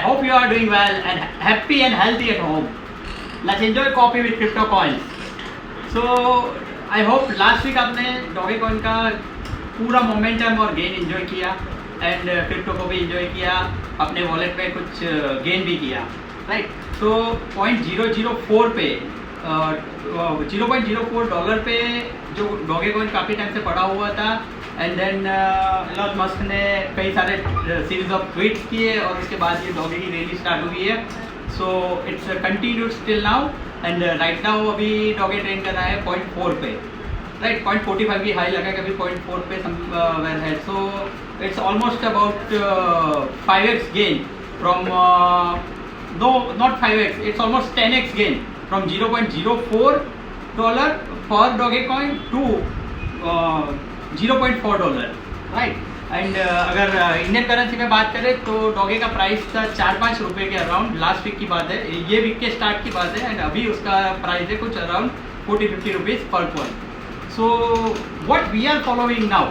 hope you are doing well and happy and healthy at home. Let's enjoy coffee with crypto coins. So I hope last week आपने डॉगेकॉइन का पूरा momentum और gain enjoy किया and crypto को भी enjoy किया, अपने wallet पे कुछ गेन भी किया, राइट. तो 0.004 पे 0.04 डॉलर पे जो डॉगेकॉइन काफ़ी टाइम से पड़ा हुआ था एंड देन एलन मस्क ने कई सारे सीरीज ऑफ ट्वीट्स किए और उसके बाद ये डॉगे की रैली स्टार्ट हुई है. So it's continued still now and right now अभी डॉगे ट्रेन कर रहा है 0.4 पे, राइट. 0.45 की हाई लगा, कभी 0.4 पे समवेयर है. So it's almost about 5x gain from no not 5x, it's almost 10x gain from 0.04 dollar for Dogecoin to 0.4 dollar, right. And अगर इंडियन करेंसी में बात करें तो डॉगे का प्राइस था 4-5 रुपये के अराउंड. लास्ट वीक की बात है, ये वीक के स्टार्ट की बात है एंड अभी उसका प्राइस है कुछ अराउंड 40-50 रुपीज़ पर coin. So what we are following now,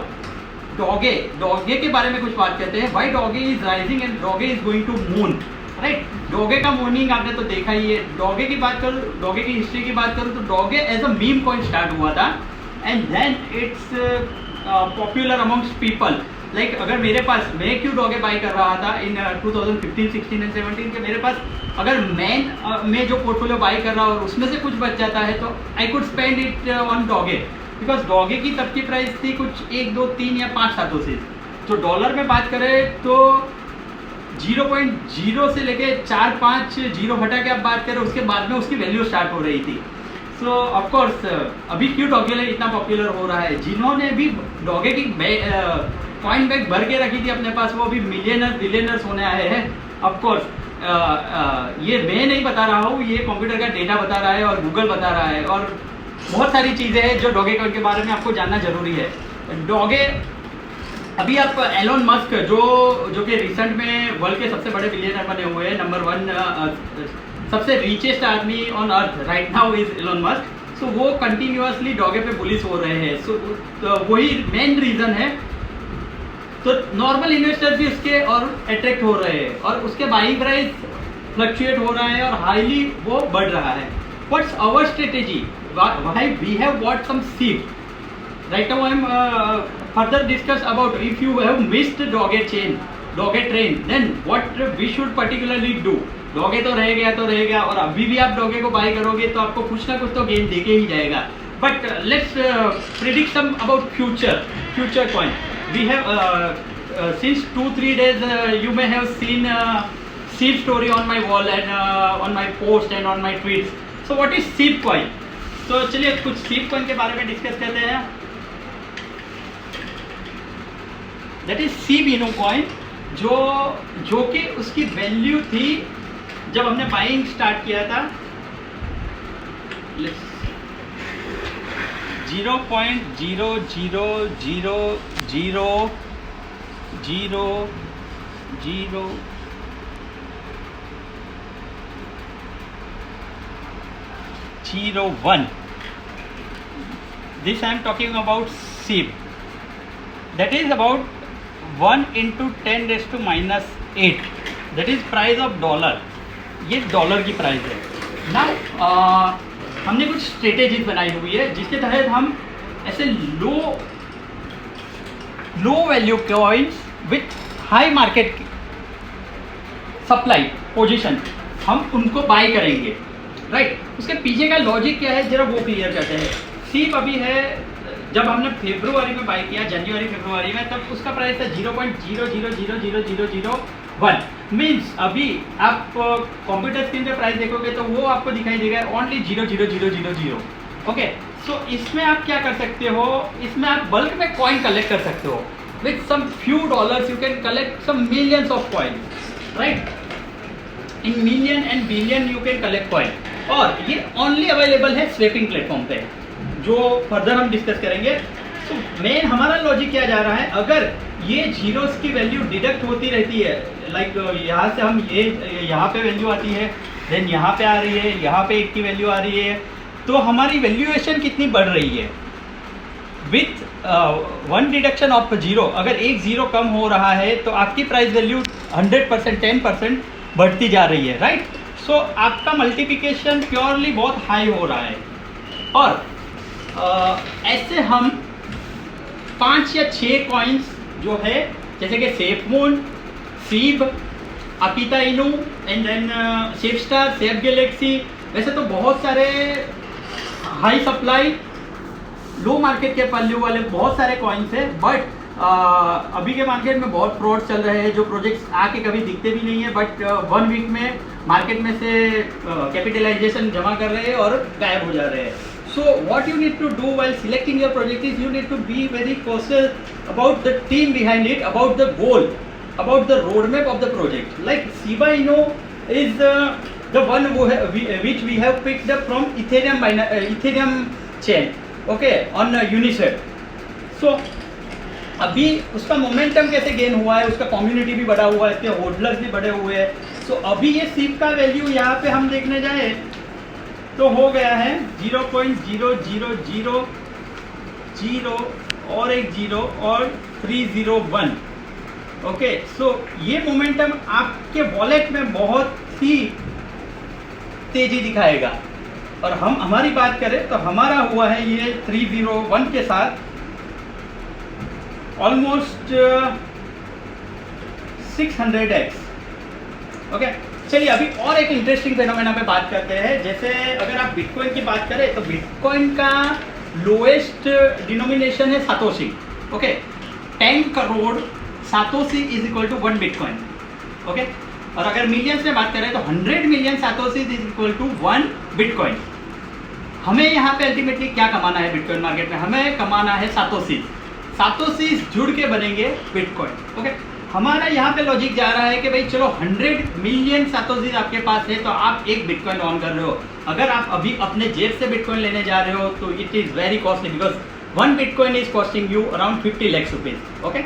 Doge के बारे में कुछ बात करते हैं. Why Doge is rising and Doge is going to moon, right. Doge का मॉर्निंग आपने तो देखा ही है. डॉगे की बात करूँ, डॉगे की हिस्ट्री की बात करूँ तो Doge as a meme coin start हुआ था and then it's popular amongst people. Like अगर मेरे पास, मैं क्यों डॉगे बाई कर रहा था इन 2015, 16 एंड 17 के, मेरे पास अगर मैं जो पोर्टफोलियो बाई कर रहा हूँ और उसमें से कुछ बच जाता है तो I could spend it on Doge, because Doge की तब की प्राइस थी कुछ 1, 2, 3 या 5 सातों से. तो डॉलर में बात करें तो 0.0 से लेके 4-5 जीरो हटा के आप बात करें, उसके बाद में उसकी वैल्यू स्टार्ट हो रही थी. सो ऑफकोर्स अभी क्यों डॉगे इतना पॉपुलर हो रहा है, जिन्होंने भी डॉगे की कॉइन बैग भर के रखी थी अपने पास, वो अभी बिलियनर्स होने आए हैं. ऑफकोर्स ये मैं नहीं बता रहा हूँ, ये कंप्यूटर का डेटा बता रहा है और गूगल बता रहा है और बहुत सारी चीज़ें हैं जो डॉगेकॉइन के बारे में आपको जानना जरूरी है. डॉगे अभी आप एलोन मस्क जो कि रिसेंट में वर्ल्ड के सबसे बड़े बिलियनर बने हुए हैं, नंबर 1 सबसे रिचेस्ट आदमी on earth right now is Elon Musk. So वो कंटिन्यूअसली डॉगे पे बुलिश हो रहे हैं. सो वही मेन रीज़न है. तो नॉर्मल इन्वेस्टर भी उसके और अट्रैक्ट हो रहे हैं और उसके बाइंग प्राइस फ्लक्चुएट हो रहा है और हाईली वो बढ़ रहा है. What's our strategy, why we have bought some seed. Right now I am further discuss about if you have missed Doge train, then what we should particularly do. डॉगे तो रह गया और अभी भी आप डॉगे को बाय करोगे तो आपको कुछ ना कुछ तो गेन देके ही जाएगा. But let's predict some about future coin. We have since 2-3 days you may have seen SEEP story on my wall and on my post and on my tweets. So what is SEEP coin? तो चलिए कुछ SEEP coin के बारे में discuss करते हैं. That is SEEP Eno coin, जो कि उसकी वैल्यू थी जब हमने बाइंग स्टार्ट किया था 0.0000001. This I am talking about SEEP. That is about 1 into 10⁻⁻8. That is price of dollar. ये डॉलर की प्राइस है ना. हमने कुछ स्ट्रेटेजीज बनाई हुई है जिसके तहत हम ऐसे low value coins with high market supply position हम उनको बाय करेंगे, राइट. उसके पीछे का लॉजिक क्या है जरा वो क्लियर करते हैं. SEEP अभी है, जब हमने फरवरी में बाई किया, जनवरी में, तब उसका प्राइस था 0.0000001. मीन्स अभी आप कंप्यूटर स्क्रीन पे प्राइस देखोगे तो वो आपको दिखाई देगा ओनली 0.00000. ओके. सो इसमें आप क्या कर सकते हो, इसमें आप बल्क में कॉइन कलेक्ट कर सकते हो. With some few dollars you can collect some millions of coin, right. In million and billion you can collect coin. और ये ओनली अवेलेबल है स्वेपिंग प्लेटफॉर्म पे, जो फर्दर हम डिस्कस करेंगे. तो मेन हमारा लॉजिक क्या जा रहा है, अगर ये जीरोस की वैल्यू डिडक्ट होती रहती है, लाइक यहाँ से हम यहाँ पे वैल्यू आती है, देन यहाँ पे आ रही है, यहाँ पे 1 की वैल्यू आ रही है, तो हमारी वैल्यूएशन कितनी बढ़ रही है विथ 1 डिडक्शन ऑफ 0. अगर 1 0 कम हो रहा है तो आपकी प्राइस वैल्यू 100%, 10% बढ़ती जा रही है, राइट। सो आपका मल्टीप्लिकेशन प्योरली बहुत हाई हो रहा है। और ऐसे हम 5 या 6 कॉइन्स जो है, जैसे कि SafeMoon, Shib, Akita Inu and then Shib star, Shib galaxy, वैसे तो बहुत सारे हाई सप्लाई लो मार्केट के वैल्यू वाले बहुत सारे कॉइन्स है, बट अभी के मार्केट में बहुत फ्रॉड चल रहे हैं, जो प्रोजेक्ट्स आके कभी दिखते भी नहीं है, बट 1 वीक में मार्केट में से कैपिटलाइजेशन जमा कर रहे हैं और गायब हो जा रहे हैं। So what you need to do while selecting your project is you need to be very cautious about the team behind it, about the goal, about the roadmap of the project. Like Shiba Inu is the one which we have picked up from Ethereum chain, okay, on Uniswap. So अभी उसका momentum कैसे gain हुआ है, उसका community भी बढ़ा हुआ है, इसके होल्डर्स भी बढ़े हुए हैं। सो अभी ये सीप का वैल्यू यहाँ पे हम देखने जाए तो हो गया है 0.00000 और एक 0 और 301। ओके, सो ये मोमेंटम आपके वॉलेट में बहुत ही तेजी दिखाएगा। और हम हमारी बात करें तो हमारा हुआ है ये 301 के साथ ऑलमोस्ट 600x। ओके, चलिए अभी और एक इंटरेस्टिंग फेनोमेना पे बात करते हैं। जैसे अगर आप बिटकॉइन की बात करें तो बिटकॉइन का लोएस्ट डिनोमिनेशन है satoshi. Okay, 10 crore satoshi is equal to 1 bitcoin. Okay, और अगर मिलियंस में बात करें तो 100 million satoshi is equal to 1 bitcoin. हमें यहाँ पे अल्टीमेटली क्या कमाना है बिटकॉइन मार्केट में? हमें कमाना है सातोशी। सातोशी जुड़ के बनेंगे बिटकॉइन। ओके, हमारा यहाँ पे लॉजिक जा रहा है कि भाई चलो 100 मिलियन सातोशी आपके पास है तो आप एक बिटकॉइन ऑन कर रहे हो। अगर आप अभी अपने जेब से बिटकॉइन लेने जा रहे हो तो it is very costly, because 1 bitcoin is costing you around 50 lakhs rupees. Okay,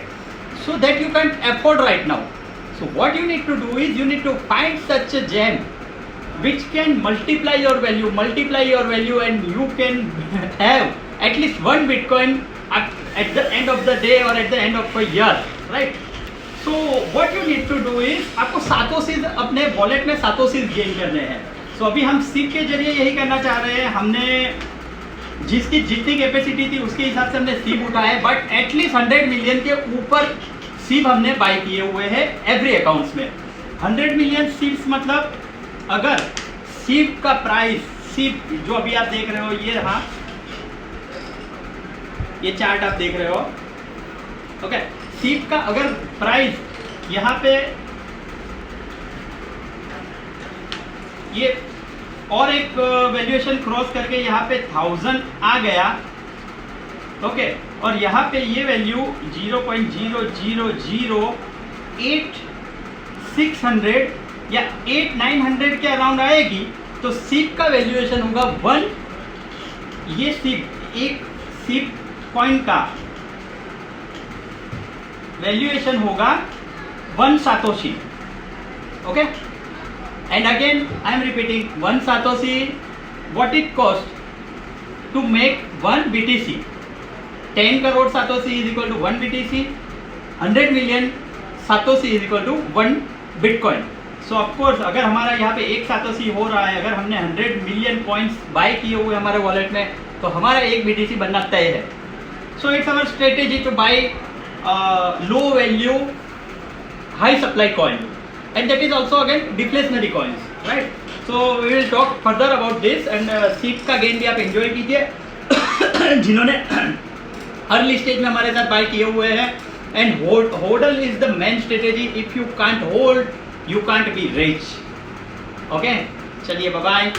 so that you can afford right now. So what you need to do is you need to find such a gem which can multiply your value and you can have at least 1 bitcoin at the end of the day or at the end of a year, right? So what you need to do is आपको सातोशीज अपने wallet में सातोशीज gain करने हैं। So अभी हम सीप के जरिए यही करना चाह रहे हैं। हमने जिसकी जितनी कैपेसिटी थी उसके हिसाब से हमने सीप उठाया है, बट एटलीस्ट 100 मिलियन के ऊपर सीप हमने बाई किए हुए हैं एवरी अकाउंट्स में। 100 मिलियन सीप्स मतलब अगर सीप का प्राइस, सीप जो अभी आप देख रहे हो ये रहा, ये चार्ट आप देख रहे हो। ओके, सीप का अगर प्राइस यहाँ पे ये और एक वैल्यूएशन क्रॉस करके यहाँ पे 1000 आ गया। ओके, और यहाँ पे ये वैल्यू 0.0008600 या 8-900 के अराउंड आएगी तो सीप का वैल्यूएशन होगा 1। ये सीप, एक सीप कॉइन का वैल्यूएशन होगा 1 satoshi. Okay, and again I am repeating 1 satoshi, what it cost to make 1 BTC। 10 crore satoshi is equal to 1 BTC, 100 million satoshi is equal to 1 bitcoin. So of course अगर हमारा यहाँ पे एक सातोशी हो रहा है, अगर हमने 100 मिलियन कॉइन्स बाय किए हुए हमारे वॉलेट में तो हमारा एक BTC बनना तय है। So it's our strategy to buy low value high supply coin, and that is also again deflationary coins, right. So we will talk further about this, and सीप का गेन भी आप एंजॉय कीजिए जिन्होंने अर्ली स्टेज में हमारे साथ bye किए हुए हैं। And hodl is the main strategy. If you can't hold you can't be rich. Okay, चलिए बाय बाय।